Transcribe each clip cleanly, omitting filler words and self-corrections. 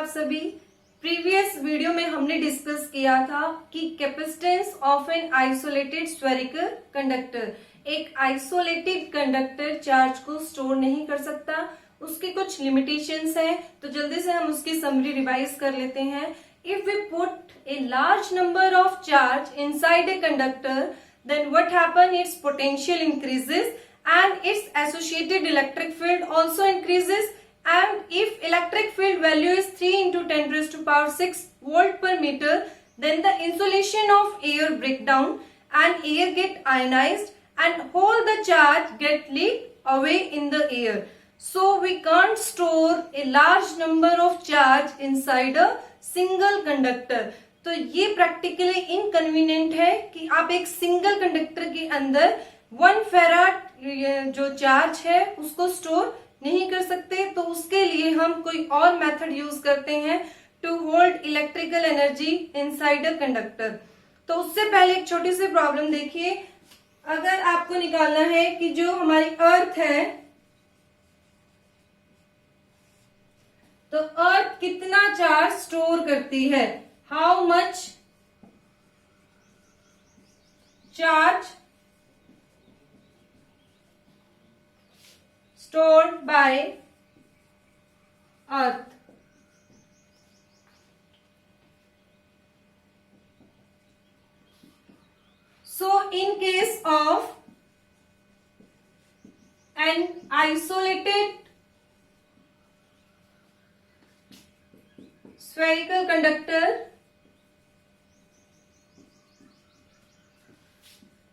आप सभी। Previous video में हमने डिस्कस किया था कि capacitance of an isolated spherical conductor, एक आइसोलेटेड कंडक्टर चार्ज को स्टोर नहीं कर सकता, उसकी कुछ लिमिटेशंस हैं। तो जल्दी से हम उसकी समरी रिवाइज कर लेते हैं। If we put a large number of charge inside a conductor, then what happen, its potential increases and its associated electric field also increases, and if electric field value is 3 into 10 raised to power 6 volt per meter, then the insulation of air break down and air get ionized and whole the charge get leaked away in the air. So we can't store a large number of charge inside a single conductor. तो ये practically inconvenient है कि आप एक single conductor के अंदर 1 farad जो charge है उसको स्टोर नहीं कर सकते। तो उसके लिए हम कोई और मेथड यूज करते हैं to hold electrical energy inside a conductor. तो उससे पहले एक छोटी सी प्रॉब्लम देखिए। अगर आपको निकालना है कि जो हमारी अर्थ है, तो अर्थ कितना चार्ज स्टोर करती है, how much charge stored by earth. So in case of an isolated spherical conductor,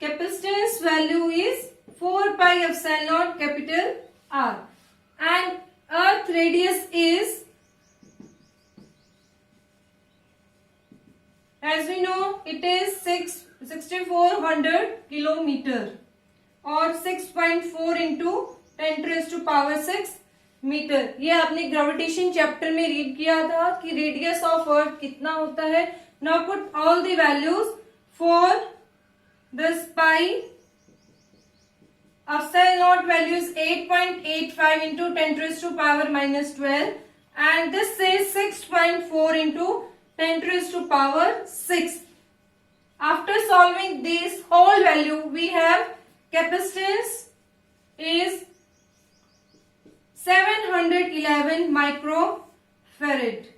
capacitance value is 4 pi epsilon naught capital R and earth radius is, as we know, it is 6400 kilometer और 6.4 into 10 raised to power 6 metre. ये आपने gravitation chapter में read किया था कि radius of earth कितना होता है। Now put all the values for this pi epsilon naught value is 8.85 into 10 raised to power minus 12 and this is 6.4 into 10 raised to power 6. After solving this whole value, we have capacitance is 711 microfarad.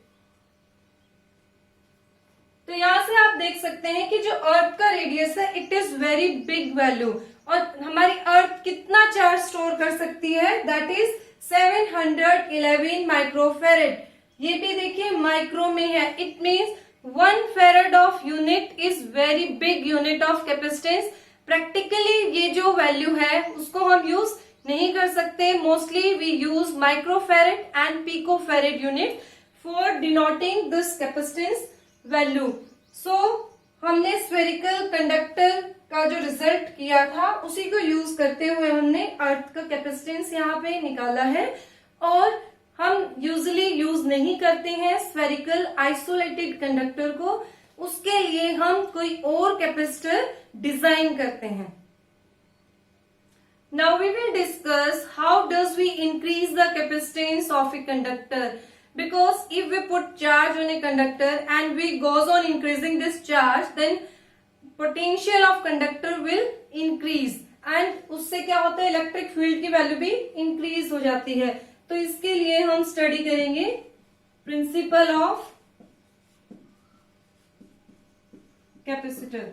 तो यहां से आप देख सकते हैं कि जो अर्थ का रेडियस है it is very big value, और हमारी अर्थ कितना चार्ज स्टोर कर सकती है, दैट इज 711 माइक्रोफेरेड। ये भी देखिए माइक्रो में है, it means 1 फेरेड of unit is very big unit of capacitance. Practically ये जो वैल्यू है उसको हम यूज नहीं कर सकते। Mostly we use microfarad and picofarad unit for denoting this capacitance value. So हमने स्फेरिकल कंडक्टर का जो रिजल्ट किया था उसी को यूज करते हुए हमने अर्थ का कैपेसिटेंस यहाँ पे निकाला है, और हम यूजुअली यूज नहीं करते हैं स्फेरिकल आइसोलेटेड कंडक्टर को, उसके लिए हम कोई और कैपेसिटर डिजाइन करते हैं। Now we will discuss how does we increase the capacitance of a conductor, because if we put charge on a conductor and we goes on increasing this charge, then potential of conductor will increase and उससे क्या होता है, electric field की value भी increase हो जाती है। तो इसके लिए हम स्टडी करेंगे प्रिंसिपल ऑफ कैपेसिटर।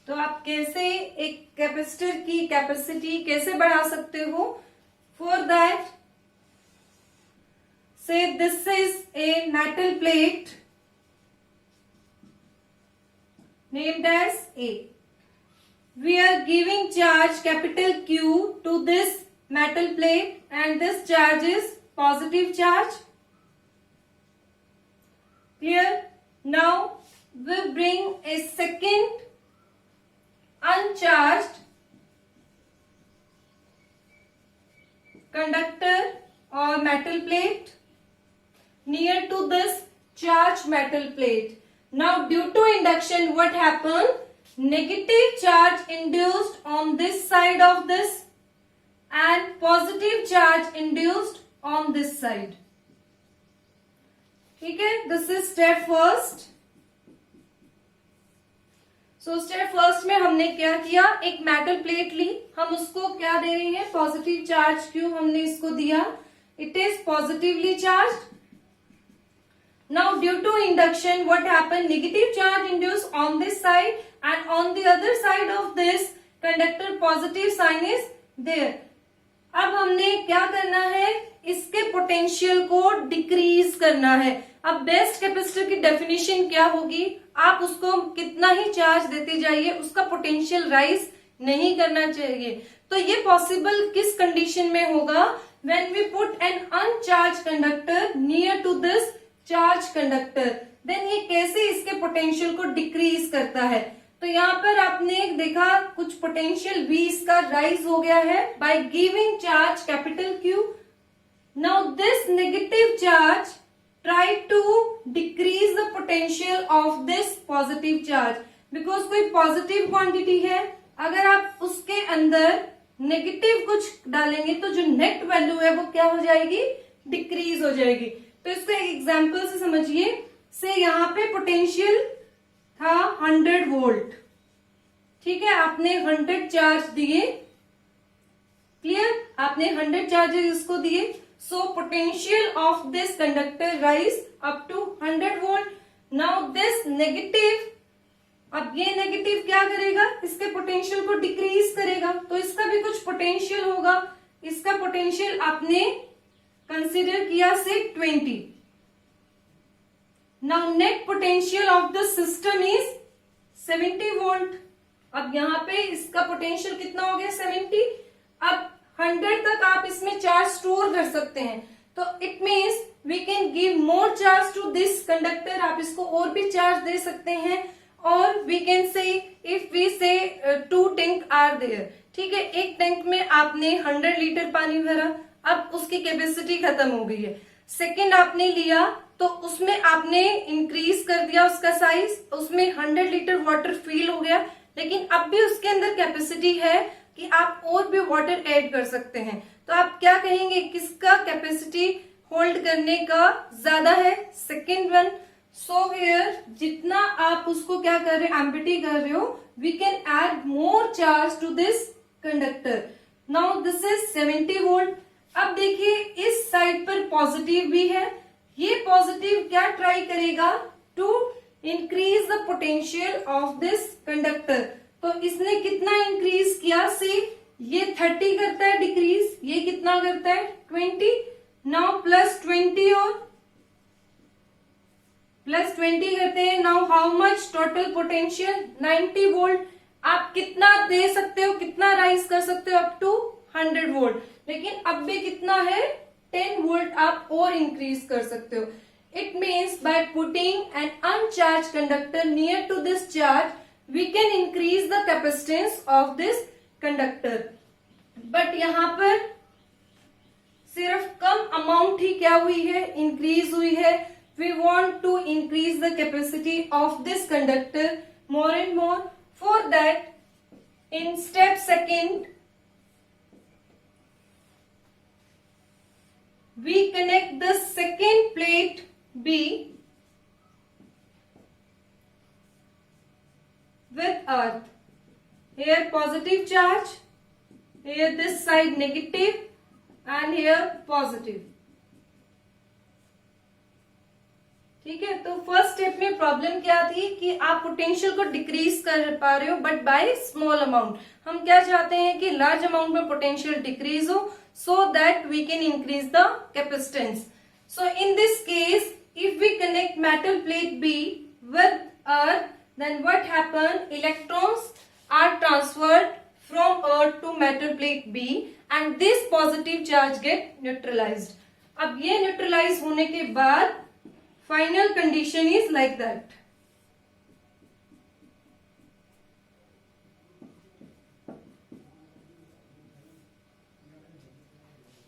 तो आप कैसे एक कैपेसिटर की कैपेसिटी कैसे बढ़ा सकते हो, for that say this is a metal plate named as A. We are giving charge capital Q to this metal plate and this charge is positive charge. Clear? Now we bring a second uncharged conductor or metal plate near to this charged metal plate. Now due to induction what happened, negative charge induced on this side of this and positive charge induced on this side. ठीक है, this is step first. So step first में हमने क्या किया, एक metal plate ली, हम उसको क्या दे रहे हैं, पॉजिटिव चार्ज क्यों हमने इसको दिया, it is positively charge. Now due to induction what happened, negative charge induced on this side and on the other side of this conductor positive sign is there। अब हमने क्या करना है, इसके पोटेंशियल को डिक्रीज करना है। अब बेस्ट कैपेसिटर की डेफिनेशन क्या होगी, आप उसको कितना ही चार्ज देते जाइए, उसका पोटेंशियल राइज नहीं करना चाहिए। तो ये पॉसिबल किस कंडीशन में होगा, when we put an uncharge conductor near to this charge conductor, then ये कैसे इसके पोटेंशियल को डिक्रीज करता है। तो यहाँ पर आपने देखा कुछ पोटेंशियल V इसका राइज हो गया है by giving charge capital Q। Now this negative charge try to decrease the potential of this positive charge, because कोई पॉजिटिव क्वांटिटी है, अगर आप उसके अंदर नेगेटिव कुछ डालेंगे तो जो नेट वैल्यू है वो क्या हो जाएगी, डिक्रीज हो जाएगी। तो इसको एक एग्जांपल से समझिए, से यहाँ पे पोटेंशियल था 100 वोल्ट, ठीक है, आपने 100 चार्ज दिए, क्लियर, आपने 100 चार्जेस इसको दिए। So potential of this conductor rise up to 100 volt. Now this negative, अब ये नेगेटिव क्या करेगा, इसके पोटेंशियल को डिक्रीज करेगा, तो इसका भी कुछ पोटेंशियल होगा, इसका पोटेंशियल आपने कंसिडर किया से 20। Now net potential of the system is 70 volt. अब यहाँ पे इसका पोटेंशियल कितना हो गया, 70। अब 100 तक आप इसमें चार्ज स्टोर कर सकते हैं, तो it means we can give more charge to this conductor, आप इसको और भी चार्ज दे सकते हैं। और we can say if we say 2 tank are there, ठीक है, एक टैंक में आपने 100 लीटर पानी भरा, अब उसकी कैपेसिटी खत्म हो गई है। सेकेंड आपने लिया तो उसमें आपने इंक्रीज कर दिया उसका साइज, उसमें 100 लीटर वाटर फिल हो गया, लेकिन अब भी उसके अंदर कैपेसिटी है कि आप और भी वाटर ऐड कर सकते हैं। तो आप क्या कहेंगे, किसका कैपेसिटी होल्ड करने का ज्यादा है, सेकेंड वन। सो हियर जितना आप उसको क्या कर रहे हैं, एम्प्टी कर रहे हो, we can add more charge to this conductor. Now this is 70 volt. अब देखिए इस साइड पर पॉजिटिव भी है, ये पॉजिटिव क्या ट्राई करेगा, to increase the potential of this conductor. तो इसने कितना इंक्रीज किया, से ये 30 करता है डिक्रीज, ये कितना करता है 20। नाउ प्लस 20 और प्लस 20 करते हैं। Now how much total potential 90 volt. आप कितना दे सकते हो, कितना राइज कर सकते हो, अप टू 100 वोल्ट, लेकिन अब भी कितना है 10 वोल्ट आप और इंक्रीज कर सकते हो। It means by putting an uncharge conductor near to this charge we can increase the capacitance of this conductor. But यहाँ पर सिर्फ कम अमाउंट ही क्या हुई है, इंक्रीज हुई है। We want to increase the capacity of this conductor more and more. For that in step second we connect the second plate B with earth. Here positive charge, here this side negative and here positive। ठीक है, तो first step में problem क्या थी कि आप potential को decrease कर पा रहे हो बट बाय स्मॉल अमाउंट। हम क्या चाहते हैं कि लार्ज अमाउंट में पोटेंशियल डिक्रीज हो, so that we can increase the capacitance। So in this case, if we connect metal plate B with earth, then what happen? Electrons are transferred from earth to metal plate B and this positive charge get neutralized। अब ये neutralize होने के बाद final condition is like that।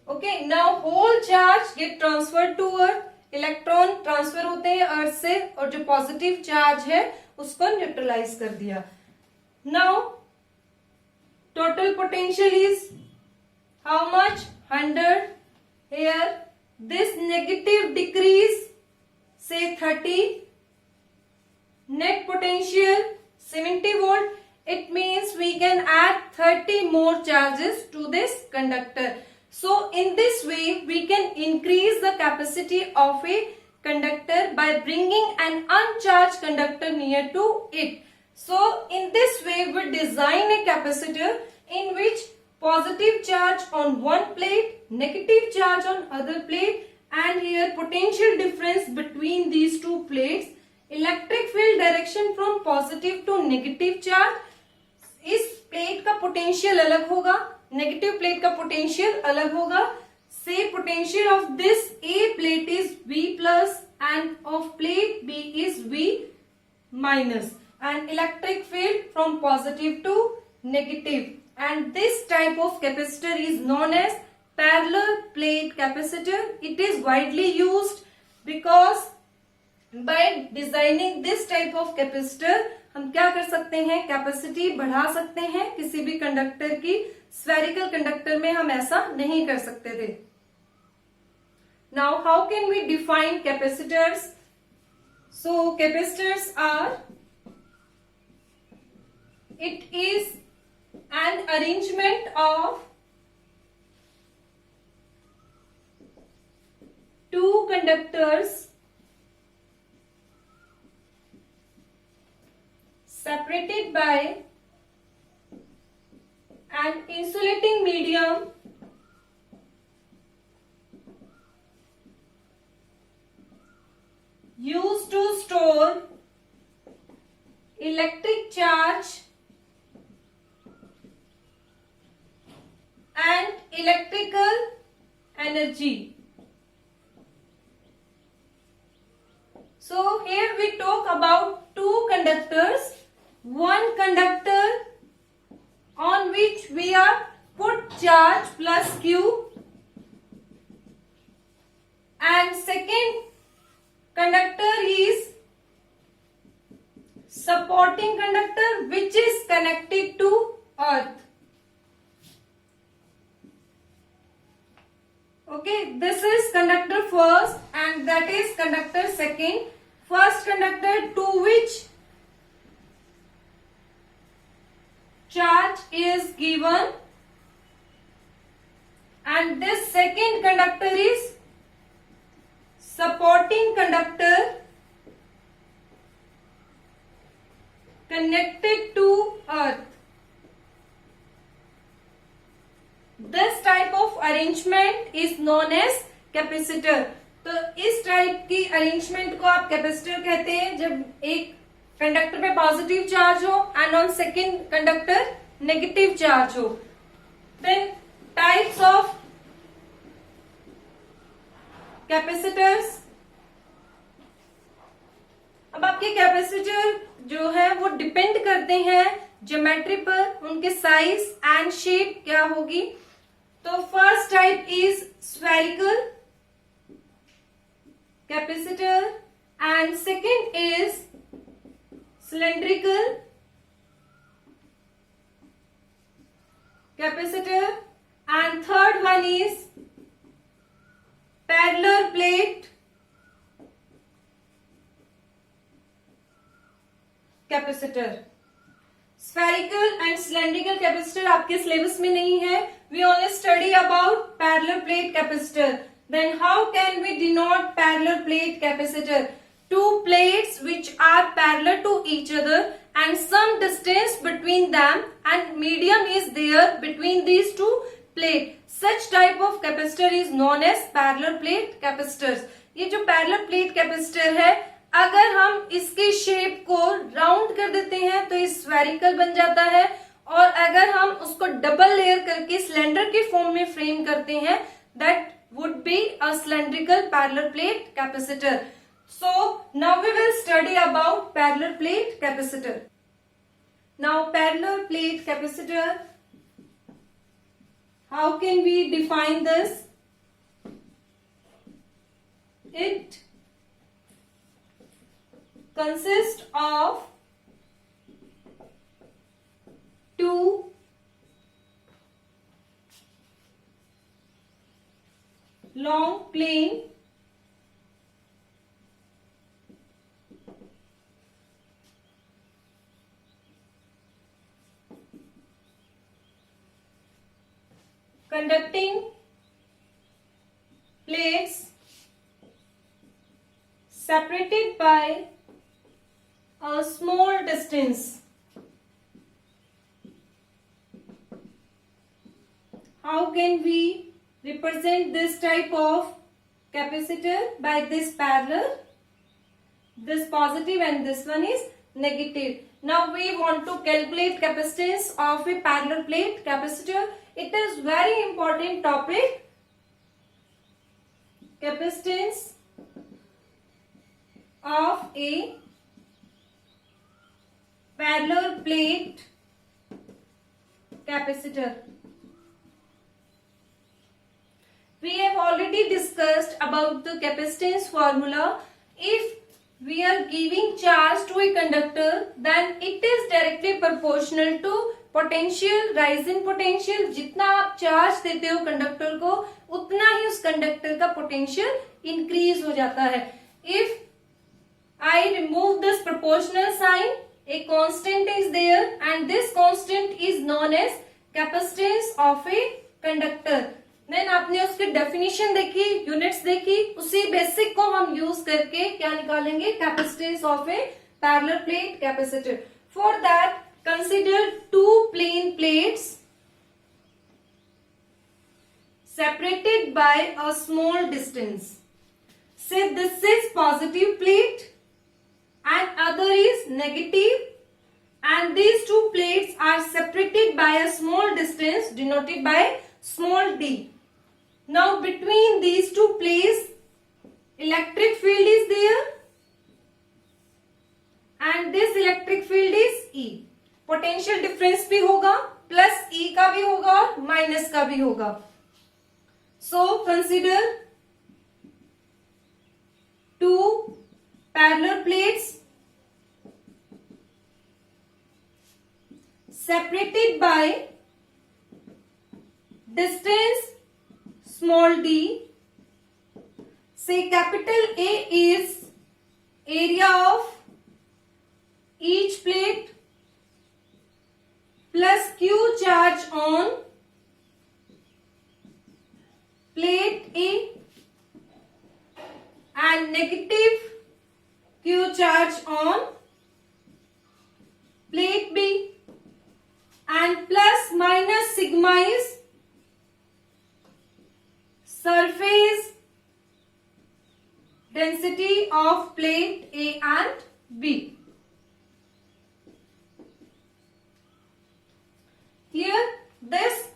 Okay, now whole charge get transferred to earth, electron transfer होते हैं अर्थ से और जो पॉजिटिव चार्ज है उसको न्यूट्रलाइज कर दिया। Now total potential is how much 100। Here this negative decrease say 30, net potential 70 volt. It means we can add 30 more charges to this conductor. So in this way we can increase the capacity of a conductor by bringing an uncharged conductor near to it. So in this way we design a capacitor in which positive charge on one plate, negative charge on other plate, and here potential difference between these two plates, electric field direction from positive to negative charge. इस plate का potential अलग होगा, negative plate का potential अलग होगा. So potential of this A plate is V plus and of plate B is V minus, and electric field from positive to negative. And this type of capacitor is known as parallel plate capacitor. It is widely used because by designing this type of capacitor हम क्या कर सकते हैं, capacity बढ़ा सकते हैं किसी भी कंडक्टर की. स्फेरिकल कंडक्टर में हम ऐसा नहीं कर सकते थे. Now how can we define capacitors? So capacitors are, it is an arrangement of two conductors separated by an insulating medium used to store electric charge and electrical energy. So here we talk about two conductors. One conductor on which we are put charge plus Q, and second conductor is supporting conductor which is connected to earth. Okay, this is conductor first and that is conductor second. First conductor to which charge is given, and this second conductor is supporting conductor connected to earth. This type of arrangement is known as capacitor. तो इस type की arrangement को आप capacitor कहते हैं जब एक conductor पे पॉजिटिव चार्ज हो and on second conductor negative charge हो. Then types of capacitors. अब आपके कैपेसिटर जो है वो डिपेंड करते हैं ज्योमेट्री पर, उनके साइज एंड शेप क्या होगी. तो first type is spherical capacitor and second is cylindrical capacitor and third one is parallel plate capacitor. Spherical and cylindrical capacitor आपके सिलेबस में नहीं है. We only study about parallel plate capacitor. Then how can we denote parallel plate capacitor? Two plates which are parallel to each other and some distance between them and medium is there between these two plates. Such type of capacitor is known as parallel plate capacitors. ये जो parallel plate capacitor है, अगर हम इसके shape को round कर देते हैं तो ये स्फेरिकल बन जाता है, और अगर हम उसको डबल लेयर करके सिलेंडर के फॉर्म में फ्रेम करते हैं, that would be a cylindrical parallel plate capacitor. So now we will study about parallel plate capacitor. Now parallel plate capacitor, how can we define this? It consists of two long plane conducting plates separated by a small distance. How can we represent this type of capacitor? By this parallel, this positive and this one is negative. Now we want to calculate capacitance of a parallel plate capacitor. It is very important topic. Capacitance of a parallel plate capacitor. We have already discussed about the capacitance formula. If we are giving charge to a conductor, then it is directly proportional to potential, rise in potential. जितना आप charge देते हो conductor को, उतना ही उस conductor का potential increase हो जाता है. If I remove this proportional sign, a constant is there and this constant is known as capacitance of a conductor. Then आपने उसकी डेफिनेशन देखी, यूनिट्स देखी, उसी बेसिक को हम यूज करके क्या निकालेंगे? Capacitance of a parallel plate capacitor. For that consider two plane plates separated by a small distance. Say this is positive plate and other is negative, and these two plates are separated by a small distance denoted by small d. Now between these two plates electric field is there and this electric field is E. Potential difference भी होगा, plus E का भी होगा और minus का भी होगा. So consider two parallel plates separated by distance small d. Say capital A is area of each plate plus Q charge on plate A and negative Q charge on plate B, and plus minus sigma is surface density of plate A and B. Here this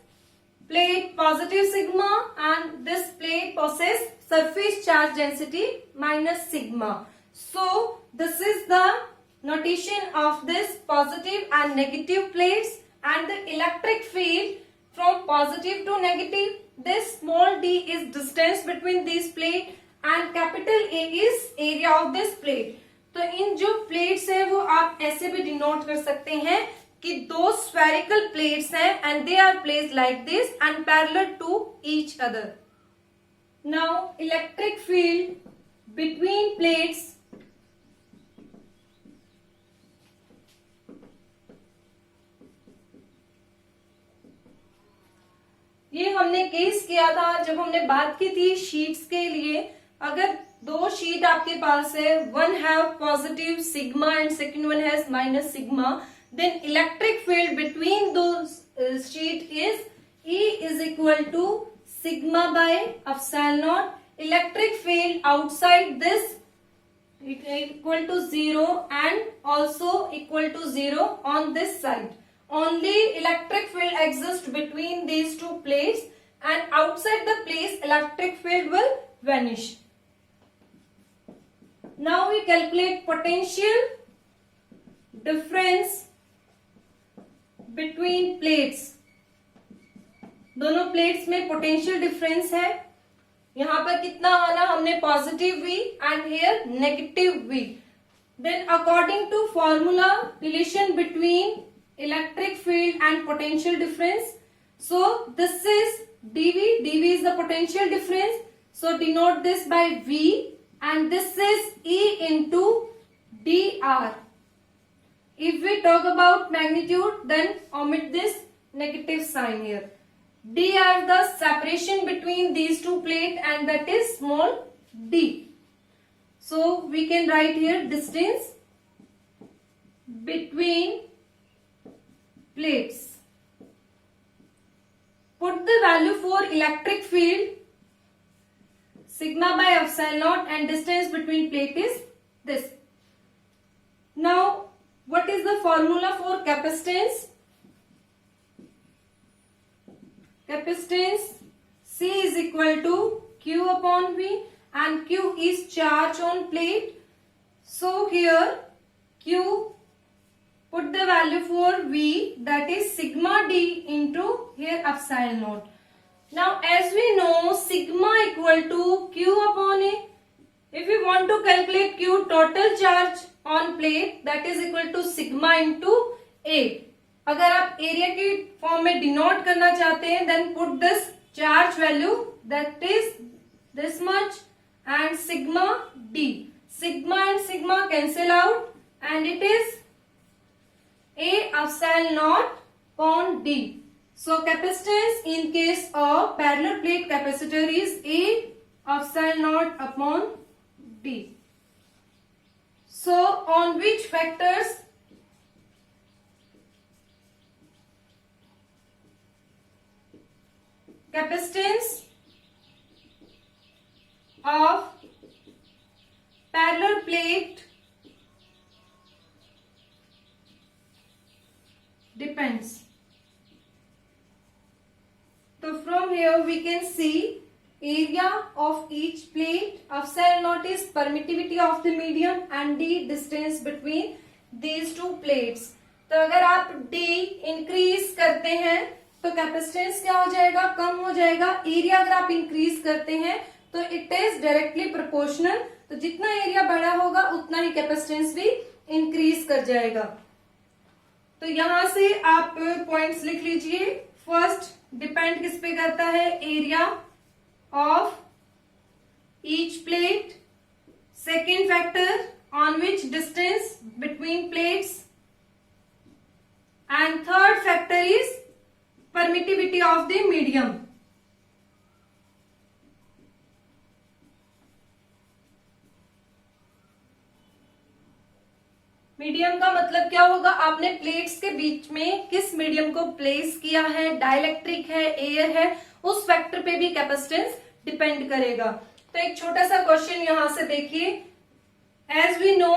plate positive sigma and this plate possess surface charge density minus sigma. So this is the notation of this positive and negative plates, and the electric field from positive to negative. This small d is distance between these plate and capital A is area of this plate. तो इन जो plates है वो आप ऐसे भी denote कर सकते हैं कि दो स्फेरिकल प्लेट्स हैं and they are placed like this and parallel to each other. Now electric field between plates ये हमने केस किया था जब हमने बात की थी शीट्स के लिए. अगर दो शीट आपके पास है, one have positive sigma and second one has minus sigma, then electric field between दो sheet is E is equal to sigma by epsilon naught. Electric field outside this equal to 0 and also equal to 0 on this side. Only electric field exists between these two plates, and outside the place electric field will vanish. Now we calculate potential difference between plates. दोनों plates में potential difference है. यहाँ पर कितना आना? हमने positive V and here negative V. Then according to formula relation between electric field and potential difference, so this is dV. dV is the potential difference, so denote this by V, and this is E into dr. If we talk about magnitude, then omit this negative sign here. D are the separation between these two plates, and that is small d. So we can write here distance between plates. Put the value for electric field sigma by epsilon naught, and distance between plate is this. Now what is the formula for capacitance? Capacitance C is equal to Q upon V, and Q is charge on plate. So here Q, put the value for V, that is sigma D into here epsilon naught. Now as we know, sigma equal to Q upon A. If we want to calculate Q, total charge on plate, that is equal to sigma into A. अगर आप area की form में denote करना चाहते हैं, then put this charge value, that is this much, and sigma d. Sigma and sigma cancel out, and it is A epsilon naught upon D. So capacitance in case of parallel plate capacitor is A epsilon naught upon D. So on which factors capacitance of parallel plate depends? So from here we can see area of each plate, epsilon naught is permittivity of the medium, and D distance between these two plates. तो अगर आप D increase करते हैं तो capacitance क्या हो जाएगा, कम हो जाएगा. एरिया अगर आप इंक्रीज करते हैं तो इट इज डायरेक्टली प्रोपोर्शनल. तो जितना एरिया बड़ा होगा उतना ही कैपेसिटेंस भी इंक्रीज कर जाएगा. तो यहां से आप पॉइंट्स लिख लीजिए. फर्स्ट, डिपेंड किस पे करता है, area of each plate. Second factor, on which distance between plates. And third factor is permittivity of the medium. Medium का मतलब क्या होगा, आपने प्लेट्स के बीच में किस मीडियम को प्लेस किया है, डाइलेक्ट्रिक है, एयर है, उस फैक्टर पे भी कैपेसिटेंस डिपेंड करेगा. तो एक छोटा सा क्वेश्चन यहां से देखिए. As we know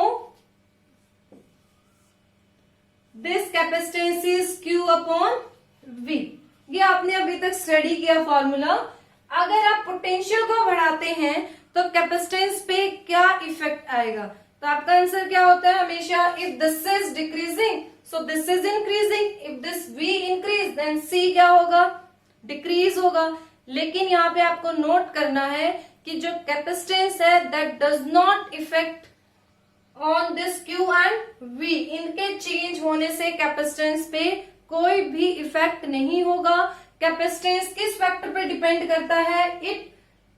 this capacitance is Q upon V. ये आपने अभी तक स्टडी किया फॉर्मूला. अगर आप पोटेंशियल को बढ़ाते हैं तो कैपेसिटेंस पे क्या इफेक्ट आएगा, तो आपका आंसर क्या होता है हमेशा, if this is decreasing so this is increasing, if this V increase then C क्या होगा, डिक्रीज होगा. लेकिन यहाँ पे आपको नोट करना है कि जो कैपेसिटेंस है that does not effect on this Q and V. इनके चेंज होने से कैपेसिटेंस पे कोई भी इफेक्ट नहीं होगा. कैपेसिटेंस किस फैक्टर पे डिपेंड करता है, it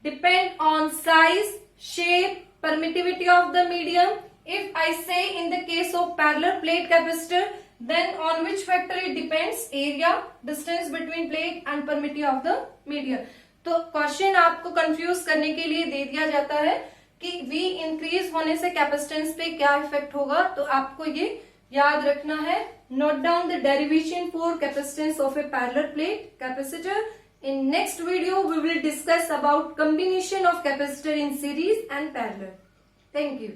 depend on size, shape, permittivity of the medium. If I say in the case of parallel plate capacitor, then on which factor it depends, area, distance between plate and permittivity of the medium. तो question आपको confuse करने के लिए दे दिया जाता है कि V increase होने से कैपेसिटेंस पे क्या इफेक्ट होगा. तो आपको ये याद रखना है. Note down the derivation for capacitance of a parallel plate capacitor. In next video, we will discuss about combination of capacitor in series and parallel. Thank you.